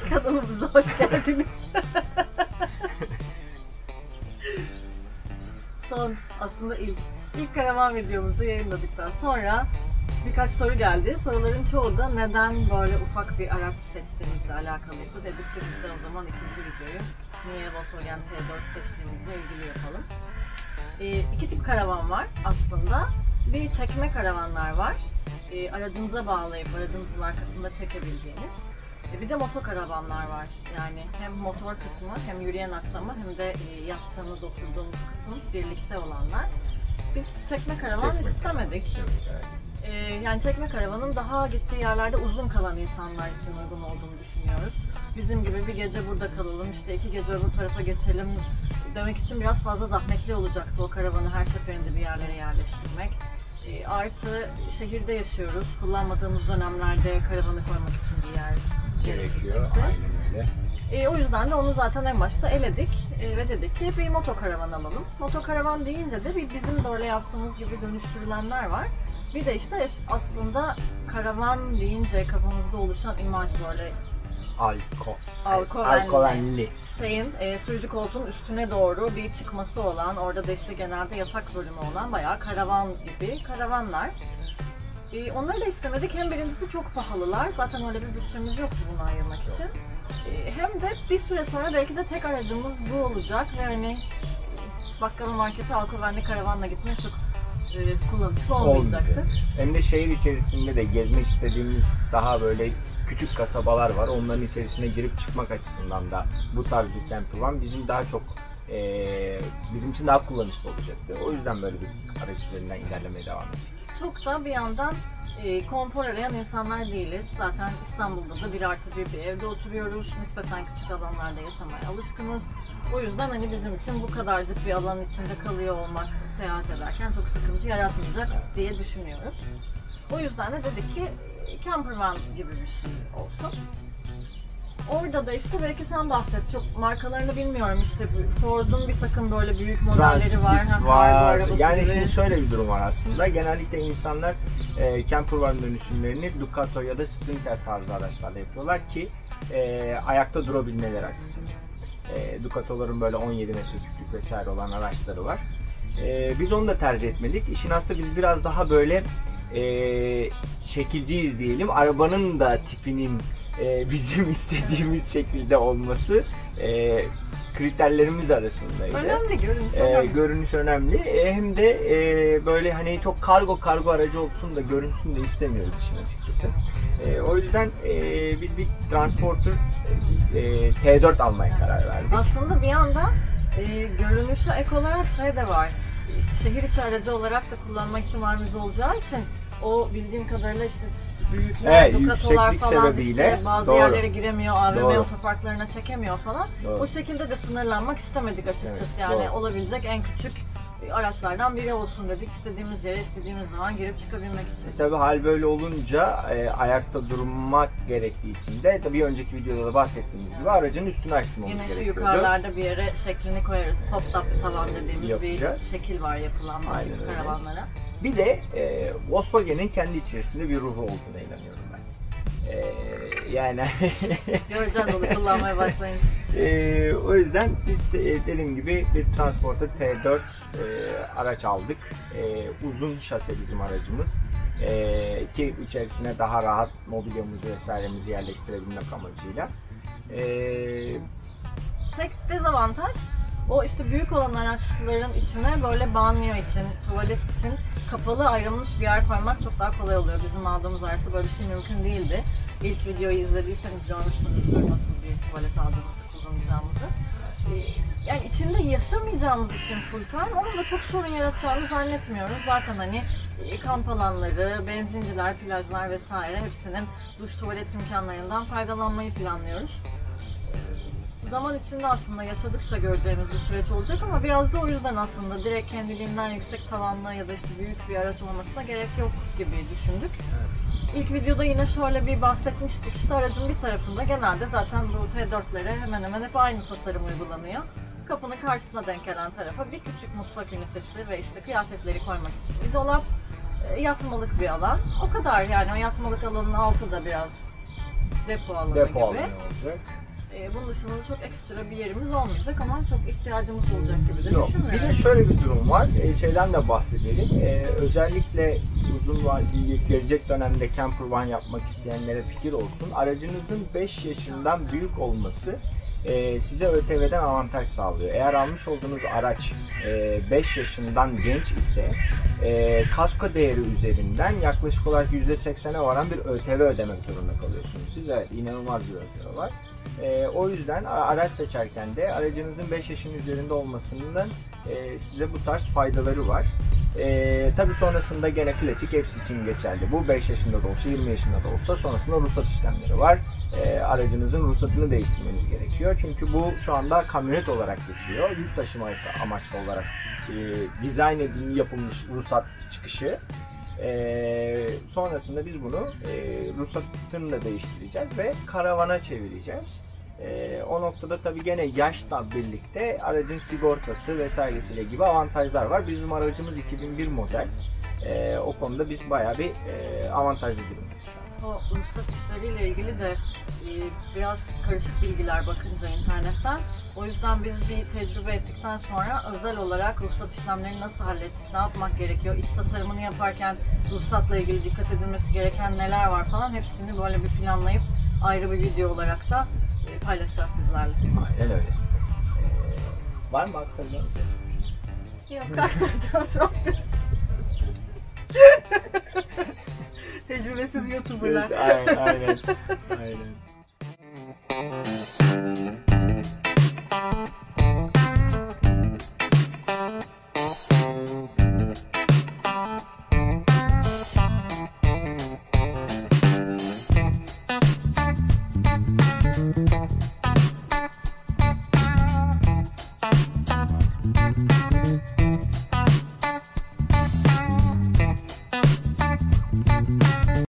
Kanalımıza hoş geldiniz. Aslında ilk karavan videomuzu yayınladıktan sonra birkaç soru geldi. Soruların çoğu da neden böyle ufak bir araç seçtiğimizle alakalıydı. Dedik ki biz de o zaman ikinci videoyu niye Volkswagen T4 seçtiğimizle ilgili yapalım. İki tip karavan var aslında. Bir çekme karavanlar var. Aracınıza bağlayıp aracınızın arkasında çekebildiğiniz. Bir de motokaravanlar var. Yani hem motor kısmı hem yürüyen aksamı hem de yattığınız, oturduğumuz kısım birlikte olanlar. Biz çekme karavan istemedik. Yani çekme karavanın daha gittiği yerlerde uzun kalan insanlar için uygun olduğunu düşünüyoruz. Bizim gibi bir gece burada kalalım, işte 2 gece öbür tarafa geçelim demek için biraz fazla zahmetli olacaktı o karavanı her seferinde bir yerlere yerleştirmek. Artı şehirde yaşıyoruz, kullanmadığımız dönemlerde karavanı koymak için bir yer gerekiyor. Aynen öyle. O yüzden de onu zaten en başta eledik ve dedik ki bir motokaravan alalım. Motokaravan deyince de bizim böyle yaptığımız gibi dönüştürülenler var. Bir de işte aslında karavan deyince kafamızda oluşan imaj böyle alkovenli. Sürücü koltuğun üstüne doğru bir çıkması olan, orada da işte genelde yatak bölümü olan bayağı karavan gibi karavanlar. Onları da istemedik. Hem birincisi çok pahalılar. Zaten öyle bir bütçemiz yoktu bunu ayırmak için. Hem de bir süre sonra belki de tek aracımız bu olacak ve hani bakkala markete alkovenli karavanla gitmek çok kullanışlı olmayacaktı. Hem de şehir içerisinde de gezmek istediğimiz daha böyle küçük kasabalar var. Onların içerisine girip çıkmak açısından da bu tarz bir campervan bizim daha çok bizim için daha kullanışlı olacaktı. O yüzden böyle bir araç üzerinden ilerlemeye devam ediyoruz. Çok da bir yandan konfor arayan insanlar değiliz. Zaten İstanbul'da da 1+1 bir evde oturuyoruz. Nispeten küçük alanlarda yaşamaya alışkınız. O yüzden hani bizim için bu kadarcık bir alanın içinde kalıyor olmak seyahat ederken çok sıkıntı yaratmayacak diye düşünüyoruz. O yüzden de dedik ki campervan gibi bir şey olsun. Orada da işte belki sen bahset. Çok markalarını bilmiyorum işte Ford'un bir takım böyle büyük modelleri var. Yani şimdi şöyle bir durum var aslında. Genellikle insanlar campervan dönüşümlerini Ducato ya da Sprinter tarzı araçlarla yapıyorlar ki ayakta durabilmeleri açısından. Ducato'ların böyle 17 metreküplük vesaire olan araçları var. Biz onu da tercih etmedik. İşin aslında biz biraz daha böyle şekilciyiz diyelim. Arabanın da tipinin bizim istediğimiz şekilde olması kriterlerimiz arasındaydı. Önemli, görünüş önemli. Görünüş önemli. Hem de böyle hani çok kargo aracı olsun da görünsün de istemiyoruz işin açıkçası. O yüzden biz bir Transporter T4 almaya karar verdik. Aslında bir yandan görünüşe ek olarak şey de var. Şehir içi aracı olarak da kullanma ihtimalimiz olacağı için o bildiğim kadarıyla işte büyükler, Ducato'lar falan sebebiyle, işte bazı yerlere giremiyor, AVM otoparklarına çekemiyor falan. O şekilde de sınırlanmak istemedik açıkçası. Yani olabilecek en küçük araçlardan biri olsun dedik. İstediğimiz yere, istediğimiz zaman girip çıkabilmek için. Tabii hal böyle olunca ayakta durmak gerektiği için de tabii önceki videoda da bahsettiğimiz gibi aracın üstünü açtırmamız gerekiyordu. Yine şu yukarılarda bir yere şeklini koyarız. Pop-top tavan dediğimiz bir şekil var yapılan bu karavanlara. Bir de Volkswagen'in kendi içerisinde bir ruhu olduğuna inanıyorum ben. Yani göreceğiz onu kullanmaya başlayınca. O yüzden biz dediğim gibi bir Transporter T4 araç aldık. Uzun şase bizim aracımız. Ki içerisine daha rahat mobilyamızı vesairemizi yerleştirebilmek amacıyla. Tek dezavantaj o işte büyük olan araçların içine böyle banyo için, tuvalet için kapalı ayrılmış bir yer koymak çok daha kolay oluyor. Bizim aldığımız araçta böyle bir şey mümkün değildi. İlk videoyu izlediyseniz görmüşsünüzdür nasıl bir tuvalet aldığımızı, kullanacağımızı. Yani içinde yaşamayacağımız için full time onun da çok sorun yaratacağını zannetmiyoruz. Zaten hani kamp alanları, benzinciler, plajlar vesaire hepsinin duş tuvalet imkanlarından faydalanmayı planlıyoruz. Zaman içinde aslında yaşadıkça göreceğimiz bir süreç olacak ama biraz da o yüzden aslında direkt kendiliğinden yüksek tavanlı ya da işte büyük bir araç olmasına gerek yok gibi düşündük. İlk videoda yine şöyle bir bahsetmiştik. İşte aracın bir tarafında genelde zaten bu T4'lere hemen hemen hep aynı tasarım uygulanıyor. Kapının karşısına denk gelen tarafa bir küçük mutfak ünitesi ve işte kıyafetleri koymak için bir dolap, yatmalık bir alan. O kadar yani, o yatmalık alanın altı da biraz depo alanı gibi. Olacak. Bunun dışında da çok ekstra bir yerimiz olmayacak ama çok ihtiyacımız olacak gibi de düşünmüyorum. Bir de şöyle bir durum var. Şeyden de bahsedelim. Özellikle uzun vadeli gelecek dönemde camper van yapmak isteyenlere fikir olsun. Aracınızın 5 yaşından büyük olması size ÖTV'den avantaj sağlıyor. Eğer almış olduğunuz araç 5 yaşından genç ise kasko değeri üzerinden yaklaşık olarak %80'e varan bir ÖTV ödemek zorunda kalıyorsunuz. Siz evet, inanılmaz bir ÖTV var. O yüzden araç seçerken de aracınızın 5 yaşın üzerinde olmasından size bu tarz faydaları var. Tabi sonrasında gene klasik hepsi için geçerli. Bu 5 yaşında da olsa 20 yaşında da olsa sonrasında ruhsat işlemleri var. Aracınızın ruhsatını değiştirmeniz gerekiyor. Çünkü bu şu anda kamyonet olarak geçiyor. Yük taşıması amaçlı olarak dizayn edilmiş, yapılmış ruhsat çıkışı. Sonrasında biz bunu ruhsatını da değiştireceğiz ve karavana çevireceğiz. O noktada tabii gene yaşla birlikte aracın sigortası vesairesiyle gibi avantajlar var. Bizim aracımız 2001 model. O konuda biz bayağı bir avantajlı durumdayız. O ruhsat işleriyle ilgili de biraz karışık bilgiler bakınca internetten. O yüzden biz bir tecrübe ettikten sonra özel olarak ruhsat işlemlerini nasıl hallettik, ne yapmak gerekiyor, iç tasarımını yaparken ruhsatla ilgili dikkat edilmesi gereken neler var falan hepsini böyle bir planlayıp ayrı bir video olarak da paylaşacağız sizlerle. Aynen öyle. Var mı aktaracağınız? Yok, aktaracağız. Tecrübesiz YouTuber'lar. Aynen.